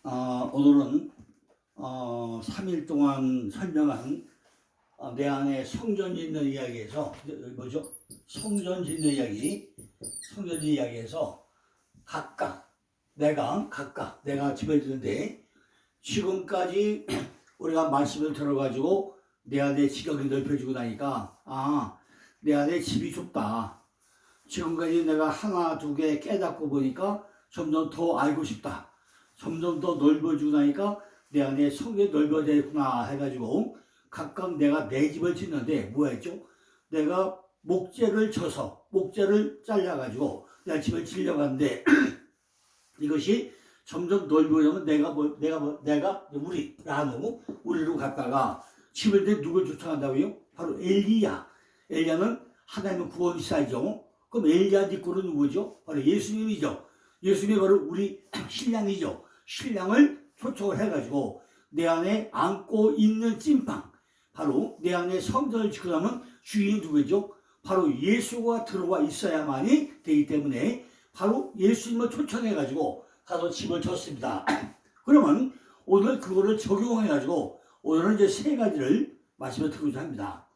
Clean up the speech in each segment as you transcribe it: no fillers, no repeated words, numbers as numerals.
오늘은 3일 동안 설명한 내 안에 성전 짓는 이야기에서 뭐죠? 성전 짓는 이야기에서 내가 집을 짓는데 지금까지 우리가 말씀을 들어가지고 내 안에 지경이 넓혀지고 나니까 내 안에 집이 좁다. 지금까지 내가 하나 두 개 깨닫고 보니까 점점 더 알고 싶다. 점점 더 넓어지고 나니까 내 안에 성경이 넓어졌구나 해가지고 각각 내가 내 집을 짓는데 뭐 했죠? 내가 목재를 잘라가지고 내가 집을 지으려고 하는데 이것이 점점 넓어지면 우리로 갔다가 집을 때 누굴 쫓아간다고요? 바로 엘리야는 하나님의 구원이사죠. 그럼 엘리야 뒷골은 누구죠? 바로 예수님이죠. 예수님이 바로 우리 신랑이죠. 신랑을 초청을 해가지고 내 안에 안고 있는 찐빵, 바로 내 안에 성전을 짓고 나면 주인이 누구죠? 바로 예수가 들어와 있어야만이 되기 때문에 바로 예수님을 초청해가지고 가서 집을 졌습니다. 그러면 오늘 그거를 적용해가지고 오늘은 이제 세 가지를 말씀을 드리고자 합니다.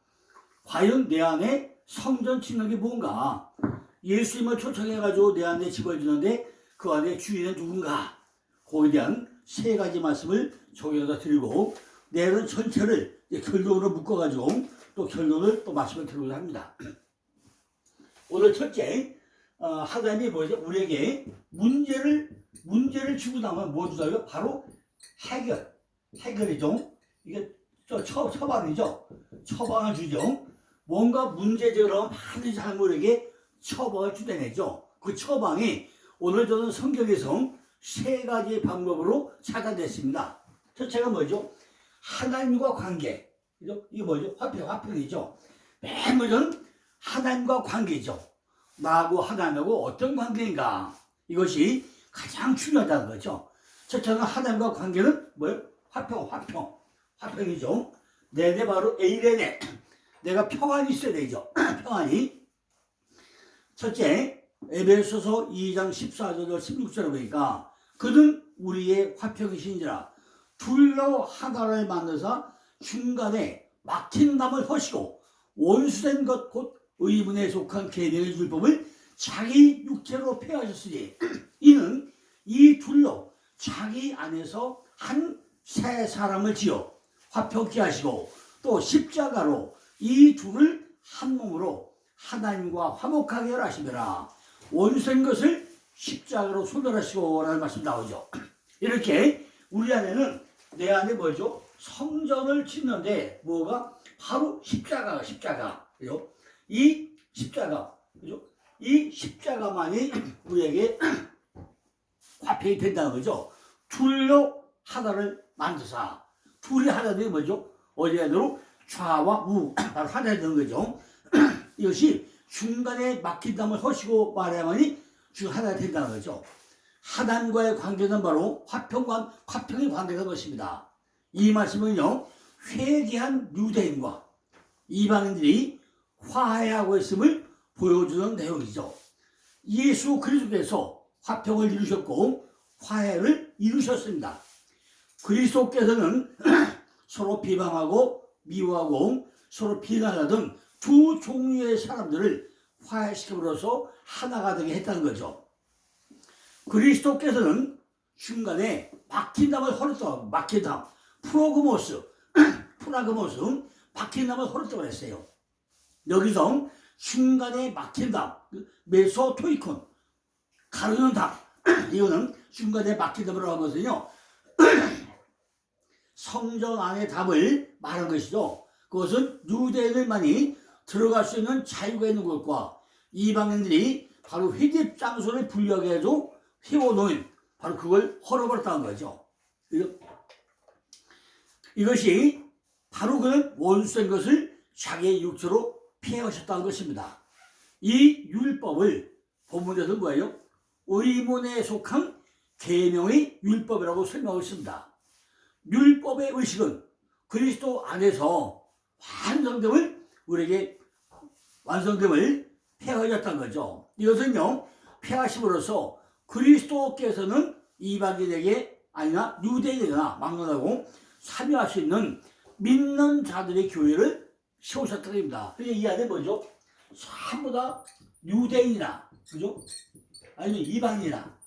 과연 내 안에 성전 짓는 게 뭔가? 예수님을 초청해가지고 내 안에 집을 짓는데 그 안에 주인은 누군가? 그거에 대한 세 가지 말씀을 적용해서 드리고 내일은 전체를 결론으로 묶어가지고 또 결론을 또 말씀을 드리고자 합니다. 오늘 첫째, 하나님이 뭐죠? 우리에게 문제를 주고 나면 뭐 주다요? 바로 해결이죠. 이게 처방이죠. 처방을 주죠. 뭔가 문제적으로 많은 사람에게 처방을 주대내죠. 그 처방이 오늘 저는 성경에서 세 가지 방법으로 찾아냈습니다. 첫째가 뭐죠? 하나님과 관계. 이게 뭐죠? 화평이죠. 맨 먼저는 하나님과 관계죠. 나하고 하나님하고 어떤 관계인가? 이것이 가장 중요하다는 거죠. 첫째는 하나님과 관계는 뭐예요? 화평이죠. 내 바로 에이레네. 내가 평안이 있어야 되죠. 평안이. 첫째, 에베소서 2장 14절 16절에 보니까 그는 우리의 화평이신지라 둘로 하나를 만드사 중간에 막힌 담을 허시고 원수된 것 곧 의문에 속한 계명의 율법을 자기 육체로 폐하셨으니 이는 이 둘로 자기 안에서 한 새 사람을 지어 화평케 하시고 또 십자가로 이 둘을 한 몸으로 하나님과 화목하게 하시더라. 원수된 것을 십자가로 소멸하시고 라는 말씀 나오죠. 이렇게 우리 안에는 내 안에 뭐죠? 성전을 짓는데 뭐가? 바로 십자가. 그죠? 이 십자가. 그죠? 이 십자가만이 우리에게 화평이 된다는 거죠. 둘로 하나를 만드사. 둘이 하나 되는 뭐죠? 어제대로 좌와 우 바로 하나 되는 거죠. 이것이 중간에 막힌 담을 허시고 말해야만이 주 하나 된다는 거죠. 하나님과의 관계는 바로 화평의 관계가 것입니다. 이 말씀은요, 회개한 유대인과 이방인들이 화해하고 있음을 보여주는 내용이죠. 예수 그리스도께서 화평을 이루셨고 화해를 이루셨습니다. 그리스도께서는 서로 비방하고 미워하고 서로 비난하던 두 종류의 사람들을 화해시킴으로써 하나가 되게 했다는 거죠. 그리스도께서는 중간에 막힌 담을 헐었다고, 막힌 담, 프라그모스, 막힌 담을 헐었다고 했어요. 여기서 중간에 막힌 담, 메소토이콘, 가르는 담, 이거는 중간에 막힌 담이라고 하거든요. 성전 안의 담을 말한 것이죠. 그것은 유대인들만이 들어갈 수 있는 자유가 있는 것과 이방인들이 바로 회집 장소를 불리하게 해서 세워놓은 바로 그걸 헐어버렸다는 거죠. 이것이 바로 그는 원수된 것을 자기의 육체로 피하셨다는 것입니다. 이 율법을 본문에서 뭐예요? 의문에 속한 계명의 율법이라고 설명하고 있습니다. 율법의 의식은 그리스도 안에서 우리에게 완성됨을 폐하셨다는 거죠. 이것은요, 폐하심으로써 그리스도께서는 이방인에게 아니나 유대인이나 막론하고 참여할 수 있는 믿는 자들의 교회를 세우셨다는 겁니다. 그게 이 안에 뭐죠? 전부 다 유대인이나, 그죠? 아니면 이방인이나,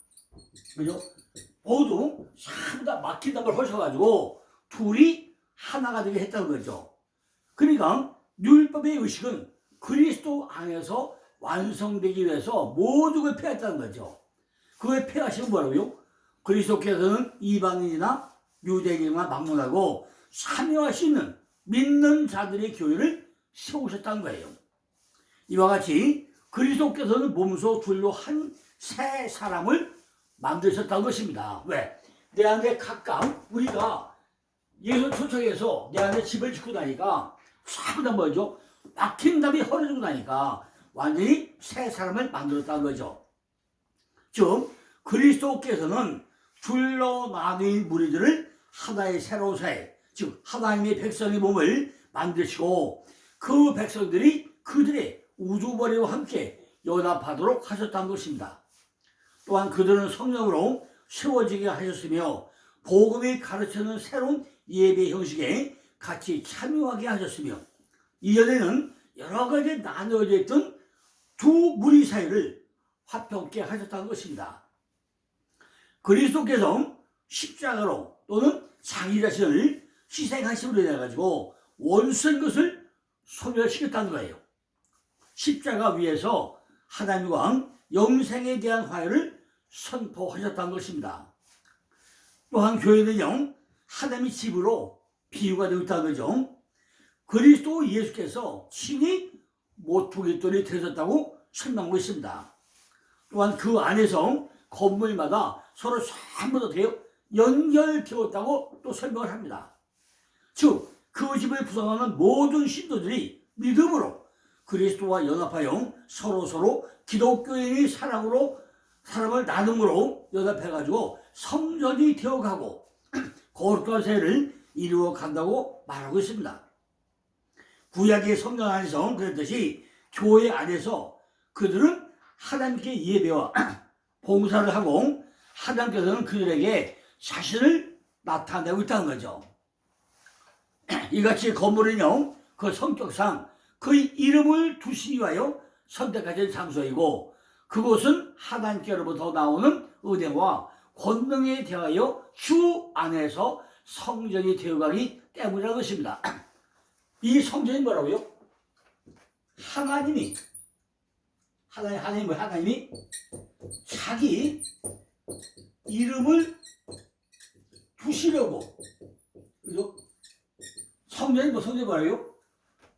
그죠? 모두 전부 다 막힌 답을 하셔가지고 둘이 하나가 되게 했다는 거죠. 그러니까 율법의 의식은 그리스도 안에서 완성되기 위해서 모두를 폐했다는 거죠. 그걸 폐하시면 뭐라고요? 그리스도께서는 이방인이나 유대인이나 막론하고 참여할 수 있는 믿는 자들의 교회를 세우셨다는 거예요. 이와 같이 그리스도께서는 몸소 둘로 한 세 사람을 만드셨다는 것입니다. 왜? 내 안에 각각 우리가 예수 초청해서 내 안에 집을 짓고 나니까 전부 다 뭐죠? 막힌 답이 허려지고 나니까 완전히 새 사람을 만들었다는 거죠. 즉 그리스도께서는 둘로 나누인 무리들을 하나의 새로운 사회, 즉 하나님의 백성의 몸을 만드시고 그 백성들이 그들의 우주머리와 함께 연합하도록 하셨다는 것입니다. 또한 그들은 성령으로 세워지게 하셨으며 복음이 가르치는 새로운 예배 형식에 같이 참여하게 하셨으며 이전에는 여러 가지 나누어져 있던 두 무리 사이를 화평케 하셨다는 것입니다. 그리스도께서 십자가로 또는 자기 자신을 희생하심으로 인해 가지고 원수인 것을 소멸시켰다는 거예요. 십자가 위에서 하나님과 영생에 대한 화해를 선포하셨다는 것입니다. 또한 교회는요, 하나님의 집으로 비유가 되고 있다는 거죠. 그리스도 예수께서 친히 모퉁이돌이 되셨다고 설명하고 있습니다. 또한 그 안에서 건물마다 서로 전부 다 되어 연결되었다고 또 설명을 합니다. 즉, 그 집을 구성하는 모든 신도들이 믿음으로 그리스도와 연합하여 서로 기독교인의 사랑으로 사랑을 나눔으로 연합해가지고 성전이 되어가고 거룩한 세를 이루어 간다고 말하고 있습니다. 구약의 성전 안에서 그랬듯이 교회 안에서 그들은 하나님께 예배와 봉사를 하고 하나님께서는 그들에게 자신을 나타내고 있다는 거죠. 이같이 건물은요, 그 성격상 그의 이름을 두시기 위하여 선택하신 장소이고 그곳은 하나님께로부터 나오는 은혜와 권능에 대하여 주 안에서 성전이 되어가기 때문이라는 것입니다. 이 성전이 뭐라고요? 하나님이 자기 이름을 두시려고, 그죠? 성전이 뭐라고요?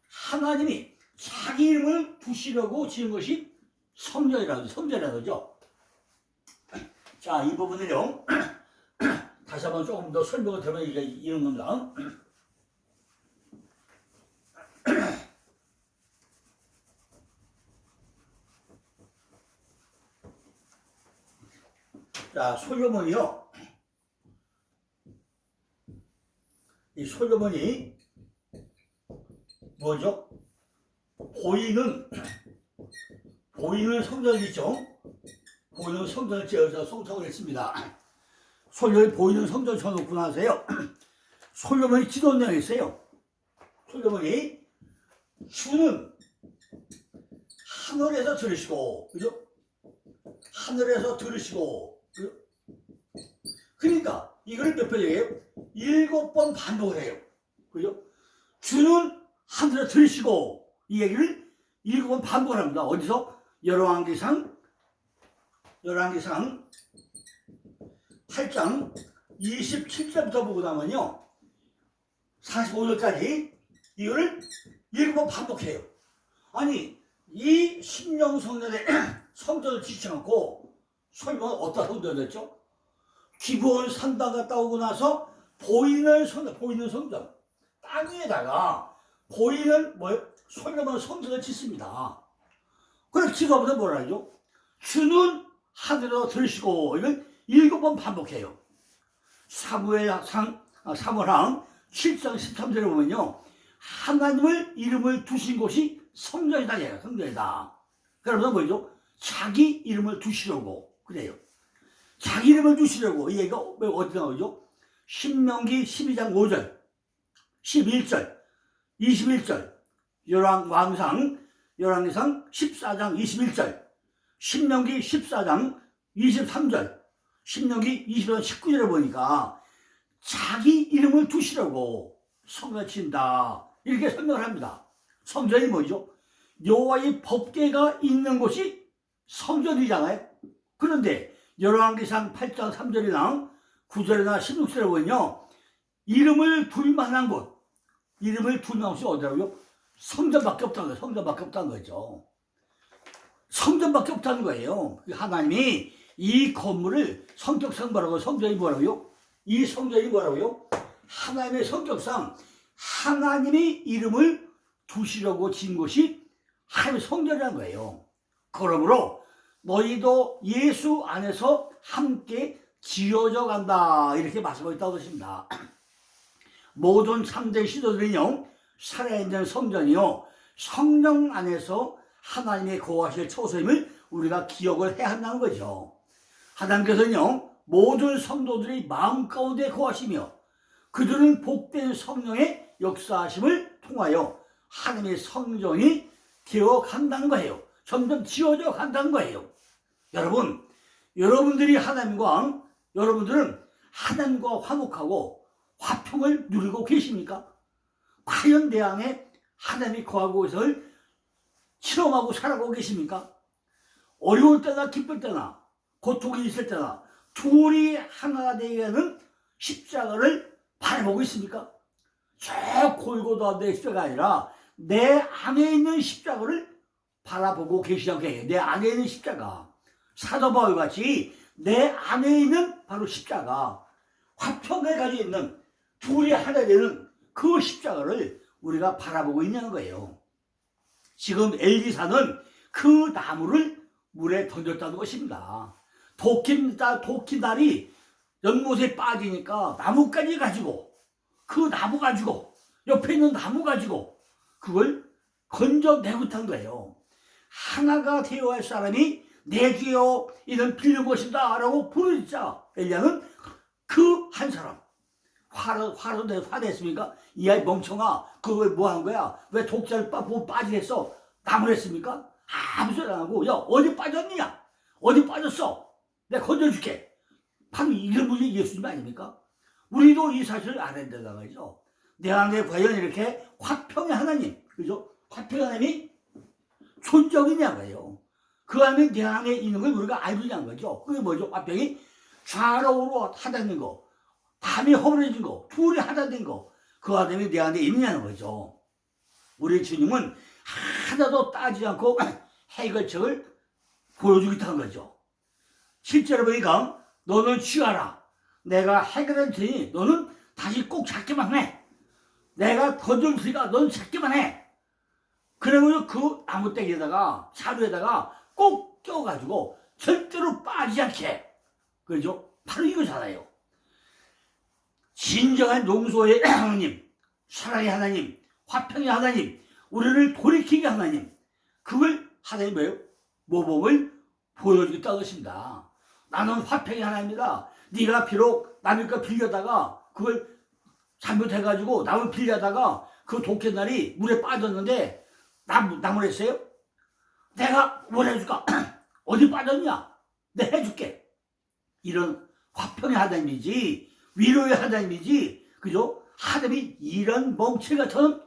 하나님이 자기 이름을 두시려고 지은 것이 성전이라는 거죠. 자, 이 부분을요, 다시 한번 조금 더 설명을 드리면 이런 겁니다. 자, 솔로몬이요. 이 솔로몬이 뭐죠? 보이는 성전을 짓죠. 보이는 성전을 지어서 성성을 했습니다. 솔로몬이 보이는 성전을 쳐놓고 나서요. 솔로몬이 기도원장이 있어요. 솔로몬이 주는 하늘에서 들으시고, 그죠? 하늘에서 들으시고, 그죠? 그러니까 이걸 몇 번이에요? 7번 반복을 해요. 그죠? 주는 하늘에서 들으시고, 이 얘기를 7번 반복을 합니다. 어디서? 열왕기상 8장 27절부터 보고 나면요, 45절까지 이거를 7번 반복해요. 아니, 이 신령성전에 성전을 짓지 않고 솔로몬은 어디다 성전했죠? 기브온 산당 갔다 오고 나서 보이는 성전 땅 위에다가 보이는 솔로몬 성전을 짓습니다. 그래서 기도하면서 뭐라 하죠? 주는 하늘에서 들으시고, 이걸 7번 반복해요. 사무엘상 7장 13절에 보면요, 하나님을 이름을 두신 곳이 성전이다. 성전이다. 그러면서 뭐죠? 자기 이름을 두시려고 그래요. 자기 이름을 주시려고. 이 얘기가 어디 나오죠? 신명기 12장 5절, 11절, 21절, 열왕기상 14장 21절, 신명기 14장 23절, 신명기 20장 19절에 보니까 자기 이름을 두시려고 성전을 친다, 이렇게 설명을 합니다. 성전이 뭐죠? 여호와의 법궤가 있는 곳이 성전이잖아요. 그런데 열왕기상 8장 3절이나 9절이나 16절에 보면요, 이름을 둘 만한 곳이 어디라고요? 성전밖에 없다는 거예요. 성전밖에 없다는 거죠. 성전밖에 없다는 거예요. 하나님이 이 건물을 성격상 뭐라고요? 성전이 뭐라고요? 이 성전이 뭐라고요? 하나님의 성격상 하나님의 이름을 두시려고 지은 곳이 하나님의 성전이라는 거예요. 그러므로 너희도 예수 안에서 함께 지어져 간다, 이렇게 말씀하고 있다고 하십니다. 모든 참된 시도들은요, 살아있는 성전이요, 성령 안에서 하나님의 거하실 처소임을 우리가 기억을 해야 한다는 거죠. 하나님께서는요, 모든 성도들이 마음 가운데 거하시며 그들은 복된 성령의 역사하심을 통하여 하나님의 성전이 되어 간다는 거예요. 점점 지어져 간다는 거예요. 여러분들은 하나님과 화목하고 화평을 누리고 계십니까? 과연 내 안에 하나님이 거하고 있을 실험하고 살아가고 계십니까? 어려울 때나 기쁠 때나 고통이 있을 때나 둘이 하나 되게 하는 십자가를 바라보고 있습니까? 저 골고다의 십자가가 아니라 내 안에 있는 십자가를 바라보고 계시지 않게, 내 안에 있는 십자가, 사도 바울 같이 내 안에 있는 바로 십자가, 화평을 가지고 있는 둘이 하나 되는 그 십자가를 우리가 바라보고 있는 거예요. 지금 엘리사는 그 나무를 물에 던졌다는 것입니다. 도끼날이 연못에 빠지니까 나무까지 가지고, 그 나무 가지고, 옆에 있는 나무 가지고 그걸 건져내고 있다는 거예요. 하나가 되어야 할 사람이 내 뒤에 이는 빌는 것이다 라고 부르자 엘리야는 그 한 사람, 화냈습니까? 이 아이 멍청아, 그거 뭐 하는 거야? 왜 독자를 빠지겠어? 나무를 했습니까? 아무 소리 안 하고, 야, 어디 빠졌느냐? 어디 빠졌어? 내가 건져줄게. 바로 이런 분이 예수님 아닙니까? 우리도 이 사실을 알아야 된다는 거죠. 내 안에 과연 이렇게 화평의 하나님, 그죠? 화평의 하나님이 존재하냐고요. 그 안에 내 안에 있는 걸 우리가 알고 있는 거죠. 그게 뭐죠? 화평이 좌로우로 하나 된 거, 밤이 허물어진 거, 둘이 하나 된 거, 그 하나님이 내 안에 있느냐는 거죠. 우리 주님은 하나도 따지지 않고 해결책을 보여주겠다는 거죠. 실제로 보니까 너는 취하라, 내가 해결할 테니 너는 다시 꼭 잡기만 해. 내가 던져줄 테니까 너는 잡기만 해. 그러면 그 나무떼기에다가 자루에다가 꼭 껴가지고 절대로 빠지지 않게. 그죠? 바로 이거잖아요. 진정한 용서의 하나님, 사랑의 하나님, 화평의 하나님, 우리를 돌이키게 하나님, 그걸 하나님 뭐예요? 모범을 보여주겠다는 것입니다. 나는 화평의 하나님이다. 네가 비록 남의 거 빌려다가 그걸 잘못해가지고 남을 빌려다가 그 도끼날이 물에 빠졌는데 나무를 했어요? 내가 뭘 해줄까? 어디 빠졌냐? 내가 해줄게. 이런 화평의 하나님이지, 위로의 하나님이지, 그죠? 하나님이 이런 멍청 같은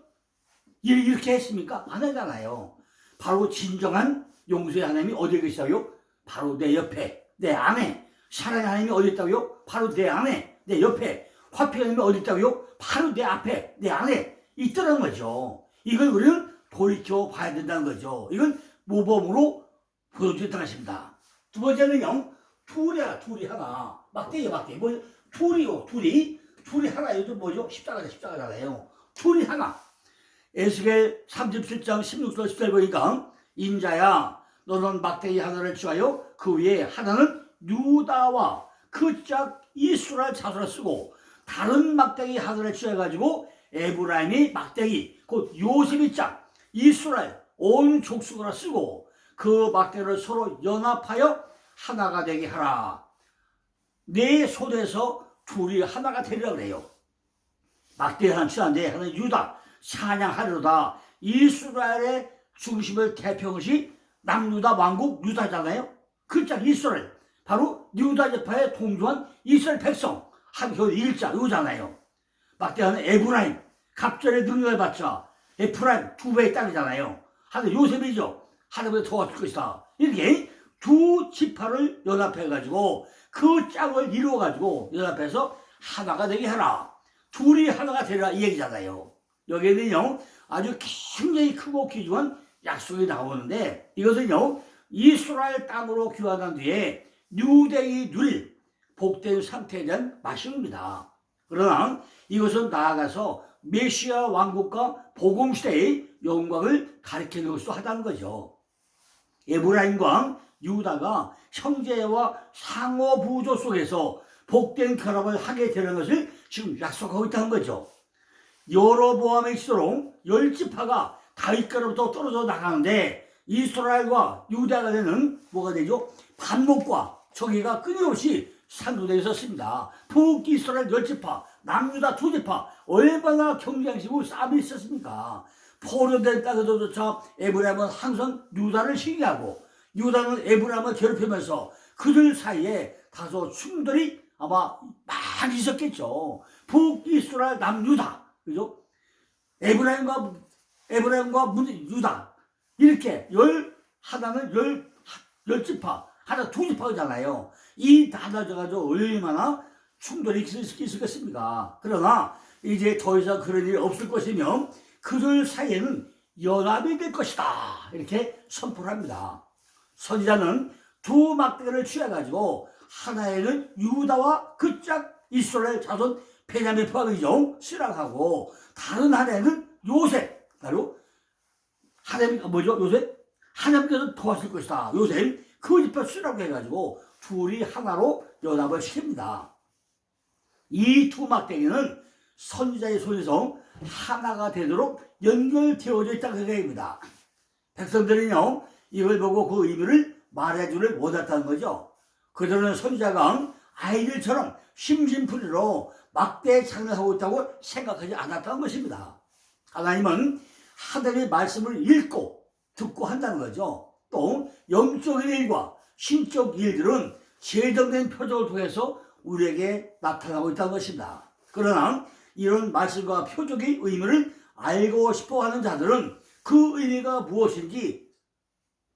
일을 이렇게 했습니까? 안 하잖아요. 바로 진정한 용서의 하나님이 어디에 계시다고요? 바로 내 옆에, 내 안에. 사랑의 하나님이 어디 있다고요? 바로 내 안에, 내 옆에. 화평의 하나님이 어디 있다고요? 바로 내 앞에, 내 안에 있더라는 거죠. 이걸 우리는 돌이켜 봐야 된다는 거죠. 이건 모범으로 보여주겠다는 것입니다. 두 번째는요, 둘이 하나. 막대기. 뭐, 둘이 하나. 요즘 뭐죠? 십자가잖아요. 둘이 하나. 에스겔 37장 16절 17절 보니까, 인자야, 너는 막대기 하나를 취하여 그 위에 하나는 유다와 그 짝 이스라엘 자손을 쓰고, 다른 막대기 하나를 취해가지고 에브라임이 막대기, 곧 요셉이 짝 이스라엘 온 족속으로 쓰고, 그 막대기를 서로 연합하여 하나가 되게 하라. 내 손에서 둘이 하나가 되리라 그래요. 막대한 치한데 하나는 유다 사냥하려다. 이스라엘의 중심을 대표한 것이 남유다 왕국 유다잖아요. 글자 이스라엘, 바로 유다 지파에 동조한 이스라엘 백성, 한겨 일자 요잖아요. 막대한 에브라임, 갑절의 능력을 받자. 에프라임 두 배의 땅이잖아요. 하나 요셉이죠. 하나님을 도와줄 것이다. 이렇게 두 지파를 연합해가지고 그 짝을 이루어가지고 연합해서 하나가 되게 하라. 둘이 하나가 되라 이 얘기잖아요. 여기에는요 아주 굉장히 크고 귀중한 약속이 나오는데, 이것은요 이스라엘 땅으로 귀환한 뒤에 유대인이 누릴 복된 상태에 대한 말씀입니다. 그러나 이것은 나아가서 메시아 왕국과 복음시대의 영광을 가리키는 것도 하다는 거죠. 에브라임과 유다가 형제와 상호 부조 속에서 복된 결합을 하게 되는 것을 지금 약속하고 있다는 거죠. 여로보암의 시대로 10지파가 다윗가로부터 떨어져 나가는데 이스라엘과 유다가 되는 뭐가 되죠? 반목과 적의가 끊임없이 상도되어 있었습니다. 북이스라엘 10지파, 남유다 2지파, 얼마나 경쟁시고 싸움이 있었습니까? 포로된 땅에서조차 에브라임은 항상 유다를 시기하고 유다는 에브라임을 괴롭히면서 그들 사이에 다소 충돌이 아마 많이 있었겠죠. 북이스라엘 남유다, 그죠? 에브라임과 유다 이렇게 하나는 열 지파, 하나 2지파잖아요. 이 나눠져가지고 얼마나 충돌이 있었겠습니까? 그러나 이제 더 이상 그런 일이 없을 것이며 그들 사이에는 연합이 될 것이다 이렇게 선포를 합니다. 선지자는 두 막대기를 취해가지고 하나에는 유다와 그 짝 이스라엘 자손 베냐민 포함이죠 쓰라고, 다른 하나에는 요셉, 바로 하나님 뭐죠? 요셉? 하나님께서 도와줄 것이다. 요셉 그 지파 쓰라고 해가지고 둘이 하나로 연합을 시킵니다. 이 두 막대기는 선지자의 손에서 하나가 되도록 연결되어져 있다는 생각입니다. 백성들은요 이걸 보고 그 의미를 말해주를 못했다는 거죠. 그들은 선지자가 아이들처럼 심심풀이로 막대 장난하고 있다고 생각하지 않았다는 것입니다. 하나님은 하나님의 말씀을 읽고 듣고 한다는 거죠. 또 영적인 일과 신적 일들은 제정된 표적을 통해서 우리에게 나타나고 있다는 것입니다. 그러나 이런 말씀과 표적의 의미를 알고 싶어하는 자들은 그 의미가 무엇인지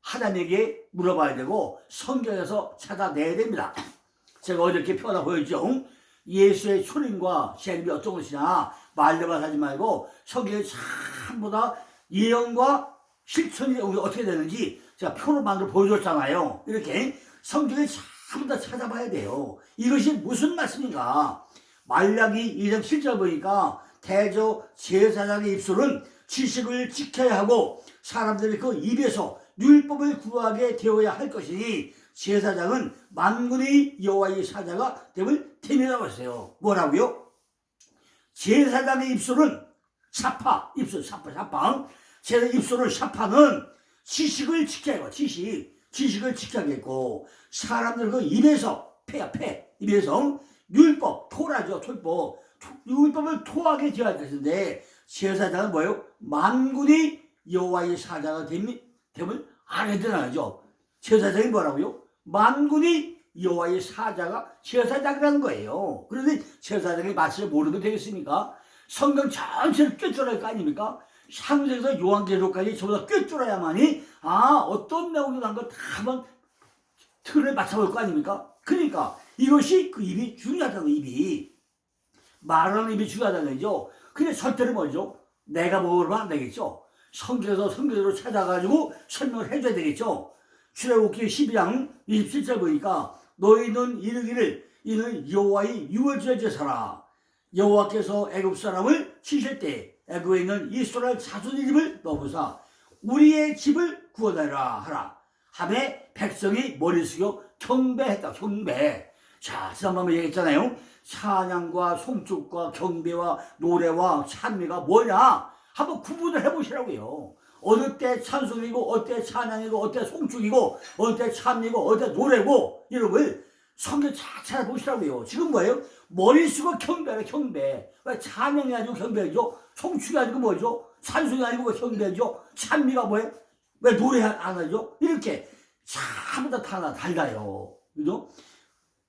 하나님에게 물어봐야 되고 성경에서 찾아내야 됩니다. 제가 어저께 표하다 보였죠. 예수의 초림과 재림이 어떤 것이냐 말로만 하지 말고 성경에 전부 다 예언과 실천이 어떻게 되는지 제가 표로 만들어 보여줬잖아요. 이렇게 성경에 전부 다 찾아봐야 돼요. 이것이 무슨 말씀인가? 말라기 2장 7절 보니까 대저 제사장의 입술은 지식을 지켜야 하고 사람들이 그 입에서 율법을 구하게 되어야 할 것이니 제사장은 만군의 여호와의 사자가 됨을 테미라고 했어요. 뭐라고요? 제사장의 입술은 샤파, 입술 샤파. 제사장 입술을 샤파는 지식을 지켜야 해요. 지식을 지켜야겠고 사람들 그 입에서 입에서 율법, 토라죠. 율법을 토하게 되어야 할 것인데 제사장은 뭐예요? 만군의 여호와의 사자가 됨을 알아야 되나죠. 제사장이 뭐라고요? 만군의 여호와의 사자가 제사장이라는 거예요. 그런데 제사장이 말씀을 모르면 되겠습니까? 성경 전체를 꿰뚫어야 할 거 아닙니까? 창세기에서 요한계시록까지 전부 다 꿰뚫어야만이 어떤 내용이 난 걸 다 한번 틀을 맞춰볼 거 아닙니까? 그러니까 이것이 그 입이 중요하다는 거예요. 입이 말하는 입이 중요하다는 거죠. 근데 절대로 뭐죠? 내가 먹으면 안 되겠죠. 성경으로 찾아가지고 설명을 해줘야 되겠죠. 출애굽기 12장 27절 보니까 너희는 이르기를 이는 여호와의 유월절 제사라. 여호와께서 애굽 사람을 치실 때 애굽에 있는 이스라엘 자손의 집을 넘어사 우리의 집을 구원하라 하라. 하매 백성이 머리 숙여 경배했다. 경배. 자, 지난번에 얘기했잖아요. 찬양과 송축과 경배와 노래와 찬미가 뭐냐? 한번 구분을 해보시라고요. 어느 때 찬송이고 어느 때 찬양이고 어느 때 송축이고 어느 때 찬미고 어느 때 노래고 이런 걸 성경 잘 찾아보시라고요. 지금 뭐예요? 머릿수가 경배래, 경배. 왜 찬양이 아니고 경배죠? 송축이 아니고 뭐죠? 찬송이 아니고 경배죠? 찬미가 뭐예요? 왜 노래 안 하죠? 이렇게 전부 다 달라요. 그죠?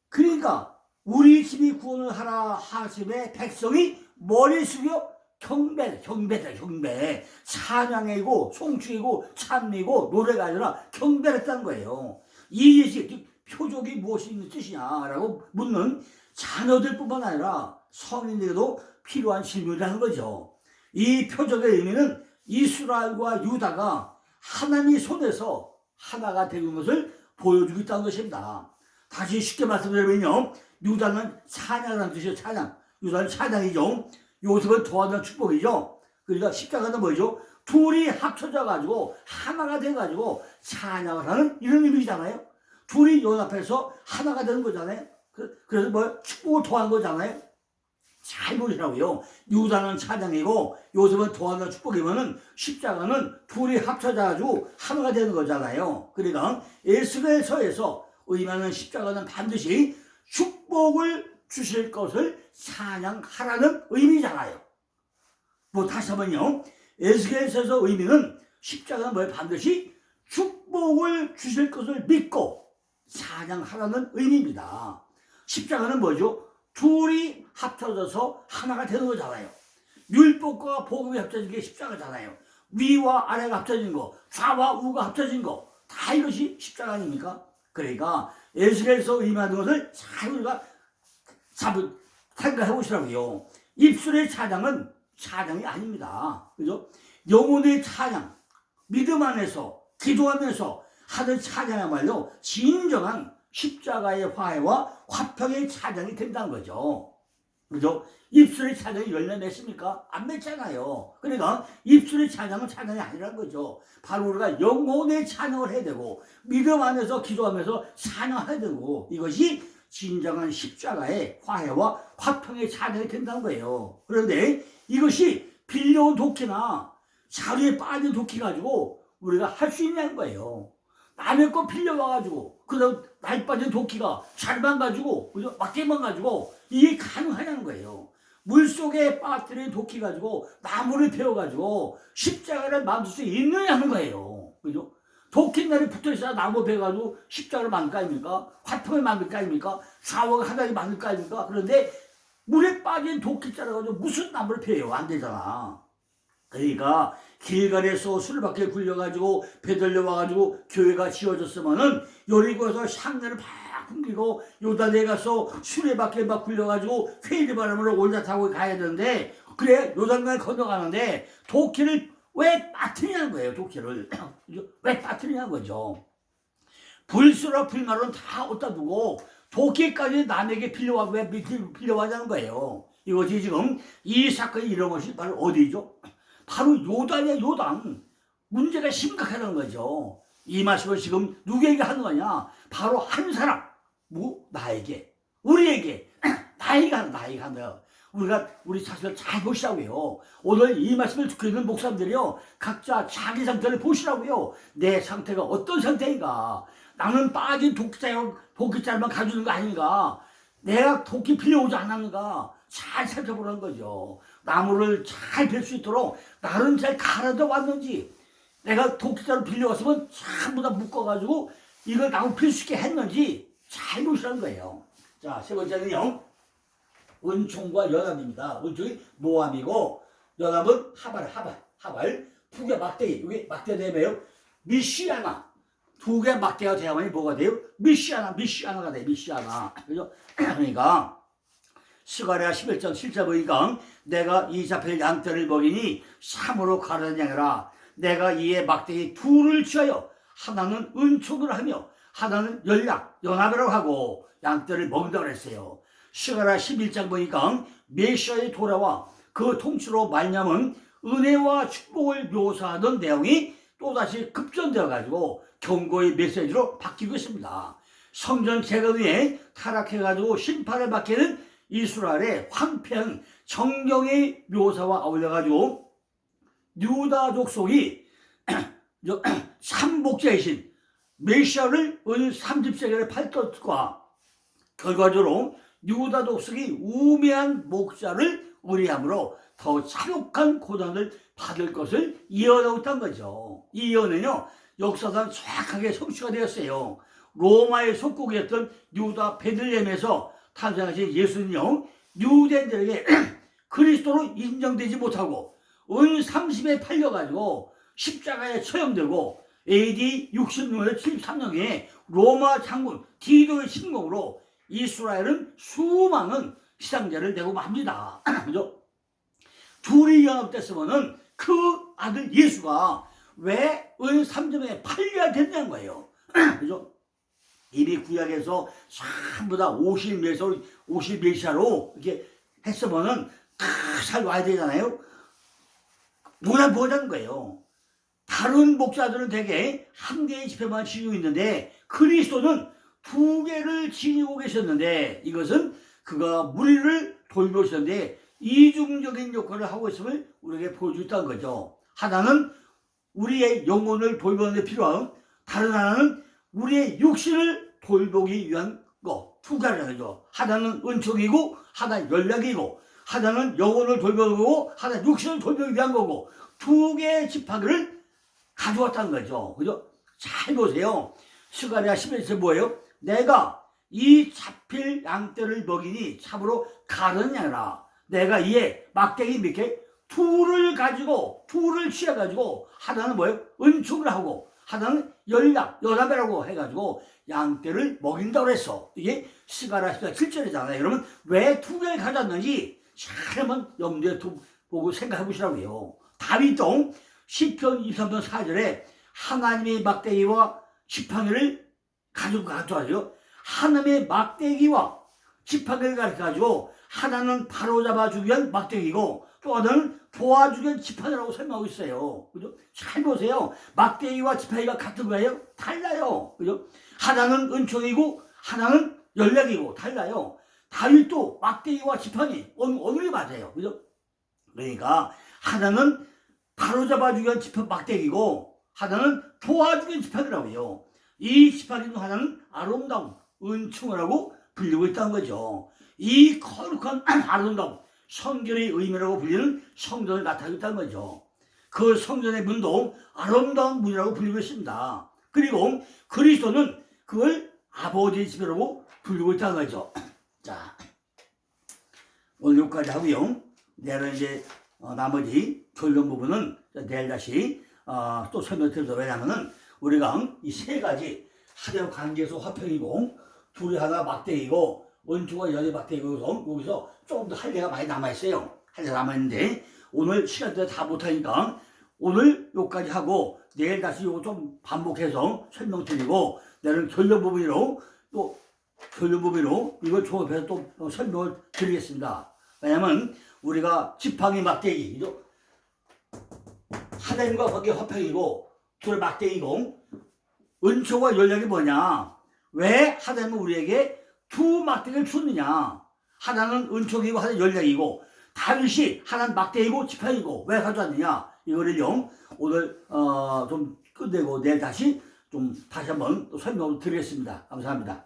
그러니까 우리 집이 구원을 하라 하심에 백성이 머리 숙여 경배다, 경배. 찬양이고 송축이고 찬미고 노래가 아니라 경배를 했다는 거예요. 이 예식, 표적이 무엇이 있는 뜻이냐라고 묻는 자녀들뿐만 아니라 성인들에게도 필요한 질문이라는 거죠. 이 표적의 의미는 이스라엘과 유다가 하나님의 손에서 하나가 되는 것을 보여주고 있다는 것입니다. 다시 쉽게 말씀드리면요, 유다는 찬양이라는 뜻이에요. 찬양. 유다는 찬양이죠. 요셉은 도와주는 축복이죠. 그러니까 십자가는 뭐죠? 둘이 합쳐져 가지고 하나가 돼 가지고 찬양을 하는 이런 의미잖아요. 둘이 연합해서 하나가 되는 거잖아요. 그래서 뭐 축복을 도한 거잖아요. 잘 보시라고요. 유다는 찬양이고 요셉은 도와주는 축복이면은 십자가는 둘이 합쳐져 가지고 하나가 되는 거잖아요. 그러니까 에스겔서에서 의미하는 십자가는 반드시 축복을 주실 것을 찬양하라는 의미잖아요. 뭐 다시 한번요. 에스겔서에서 의미는 십자가는 뭐예요? 반드시 축복을 주실 것을 믿고 찬양하라는 의미입니다. 십자가는 뭐죠? 둘이 합쳐져서 하나가 되는 거잖아요. 율법과 복음이 합쳐진 게 십자가잖아요. 위와 아래가 합쳐진 거, 좌와 우가 합쳐진 거, 다 이것이 십자가 아닙니까? 그러니까 에스겔서 의미하는 것을 잘 우리가 생각해 보시라고요. 입술의 찬양은 찬양이 아닙니다. 그죠? 영혼의 찬양, 믿음 안에서 기도하면서 하는 찬양이야말로 진정한 십자가의 화해와 화평의 찬양이 된다는 거죠. 그죠? 입술의 찬양이 열매 맺습니까? 안 맺잖아요. 그러니까 입술의 찬양은 찬양이 아니라는 거죠. 바로 우리가 영혼의 찬양을 해야 되고 믿음 안에서 기도하면서 찬양해야 되고 이것이 진정한 십자가의 화해와 화평의 찬양이 된다는 거예요. 그런데 이것이 빌려온 도끼나 자루에 빠진 도끼 가지고 우리가 할 수 있냐는 거예요. 남의 거 빌려와가지고 그다음 날 빠진 도끼가 잘만 가지고 그죠? 막대만 가지고 이게 가능하냐는 거예요. 물속에 빠뜨린 도끼 가지고 나무를 베어가지고 십자가를 만들 수 있느냐는 거예요. 그죠? 도끼날이 붙어있어야 나무 베어가지고 십자가를 만들 거 아닙니까? 화통을 만들 거 아닙니까? 사워가 하나를 만들 거 아닙니까? 그런데 물에 빠진 도끼 자라가지고 무슨 나무를 베요? 안 되잖아. 그러니까 길갈에서 술밖에 굴려가지고 배들려 와가지고 교회가 지어졌으면은 여리고에서 샹내를 막 풍기고 요단에 가서 수레밖에 막 굴려가지고 회의리 바람으로 올라타고 가야 되는데 그래 요단강을 건너가는데 도끼를 왜 빠뜨리냐는 거예요. 도끼를 왜 빠뜨리냐는 거죠. 불수라 불마로는 다 어디다 두고 도끼까지 남에게 왜 빌려와자는 거예요. 이것이 지금 이 사건이 일어난 것이 바로 어디죠? 바로 요단이야, 요단. 문제가 심각하다는 거죠. 이 말씀을 지금 누구에게 하는 거냐? 바로 한 사람, 나에게, 우리에게, 나에게 하는 거야. 우리 자신을 잘 보시라고요. 오늘 이 말씀을 듣고 있는 목사님들이요, 각자 자기 상태를 보시라고요. 내 상태가 어떤 상태인가? 나는 빠진 도끼자루만 가지는 거 아닌가? 내가 도끼 필요오지 않았는가? 잘 살펴보라는 거죠. 나무를 잘 벨 수 있도록 나름 잘 갈아져 왔는지, 내가 도끼자루 빌려왔으면 전부 다 묶어가지고 이걸 나무 필 수 있게 했는지 잘 보시라는 거예요. 자, 세 번째는요, 은총과 연합입니다. 은총이 모함이고 연합은 하발. 두 개 막대기, 여기 막대 되면요, 미시아나. 두 개 막대가 되야만이 뭐가 돼요? 미시아나가 돼, 미시아나. 그죠? 그러니까 스가랴 11장 7절 보니까 내가 이 잡힐 양떼를 먹이니 참으로 가라는 양이라. 내가 이에 막대기 둘을 취하여 하나는 은총을 하며 하나는 연합이라고 하고 양떼를 먹인다고 했어요. 스가랴 11장 보니까 메시아의 돌아와 그 통치로 말미암은 은혜와 축복을 묘사하던 내용이 또다시 급전되어 가지고 경고의 메시지로 바뀌고 있습니다. 성전 재건에 타락해가지고 심판을 받게 된 이스라엘의 황폐한 정경의 묘사와 어울려가지고 유다 족속이 삼복자이신 메시아를 은 30세겔의 팔뚝과 결과적으로 유다 족속이 우매한 목자를 의뢰함으로 더 참혹한 고난을 받을 것을 예언하고 있다는 거죠. 이 예언은요, 역사상 정확하게 성취가 되었어요. 로마의 속국이었던 유다 베들레헴에서 탄생하신 예수는요, 유대인들에게 그리스도로 인정되지 못하고 은 30에 팔려가지고 십자가에 처형되고 AD 66년 73년에 로마 장군 디도의 침공으로 이스라엘은 수많은 희생자를 내고 맙니다. 그죠? 둘이 연합됐으면은 그 아들 예수가 왜 은 3점에 팔려야 됐냐는 거예요. 그죠? 이미 구약에서 전부 다 50메시아로 이렇게 했으면은 잘 와야 되잖아요. 누구나 보자는 거예요. 다른 목사들은 대개 한 개의 지폐만 지니고 있는데 그리스도는 두 개를 지니고 계셨는데 이것은 그가 무리를 돌보셨는데 이중적인 역할을 하고 있음을 우리에게 보여주고 있다는 거죠. 하나는 우리의 영혼을 돌보는 데 필요한, 다른 하나는 우리의 육신을 돌보기 위한 거, 두 가지라는 거죠. 하나는 은총이고 하나는 연락이고 하나는 영혼을 돌보는 거고 하나는 육신을 돌보기 위한 거고 두 개의 지팡이를 가져왔다는 거죠. 그죠? 잘 보세요. 스가랴 11절 뭐예요? 내가 이 잡힐 양떼를 먹이니 참으로 가는 양이라. 내가 이에 막대기 밑에 둘을 취해가지고 하나는 뭐예요? 은총을 하고 하나는 연합이라고 해가지고 양떼를 먹인다고 그랬어. 이게 스가랴 7절이잖아요. 여러분 왜 두 개를 가져왔는지 잘 한번 염두에 보고 생각해 보시라고요. 다윗도 시편 23편 4절에 하나님의 막대기와 지팡이를 가져와요. 하나님의 막대기와 지팡이를 가지고 하나는 바로잡아주기 위한 막대기고 또 하나는 도와주기 위한 지팡이라고 설명하고 있어요. 그죠? 잘 보세요. 막대기와 지팡이가 같은 거예요? 달라요. 그죠? 하나는 은총이고 하나는 연락이고 달라요. 다윗도 막대기와 지팡이 어느 게 맞아요. 그죠? 그러니까 하나는 바로잡아주기 위한 막대기고 하나는 도와주기 위한 지팡이라고요. 이 지팡이 중 하나는 아름다운 은총이라고 불리고 있다는 거죠. 이 거룩한 아름다움, 성전의 의미라고 불리는 성전을 나타내고 있다는 거죠. 그 성전의 문도 아름다운 문이라고 불리고 있습니다. 그리고 그리스도는 그걸 아버지의 집이라고 불리고 있다는 거죠. 자, 오늘 여기까지 하고요. 내일 이제 나머지 결론 부분은 내일 다시 또 설명드리도록. 왜냐하면 우리가 이 세 가지 하나님 관계에서 화평이고 둘이 하나 막대기고 원투가 연애 막대기고 여기서 조금 더 할 얘기가 많이 남아있어요. 할 얘기가 남아있는데 오늘 시간대로 다 못하니까 오늘 여기까지 하고 내일 다시 이거 좀 반복해서 설명드리고 내일은 결론 부분으로 또 이걸 종합해서 또 설명을 드리겠습니다. 왜냐면 우리가 지팡이 막대기 하나님과 관계 화평이고 둘의 막대기고 은총과 연락이 뭐냐? 왜 하나님은 우리에게 두 막대기를 줬느냐? 하나는 은총이고 하나는 연락이고 다윗이 하나는 막대기고 지팡이고 왜 가져왔느냐? 이거를요 오늘 좀 끝내고 내일 다시 한번 또 설명을 드리겠습니다. 감사합니다.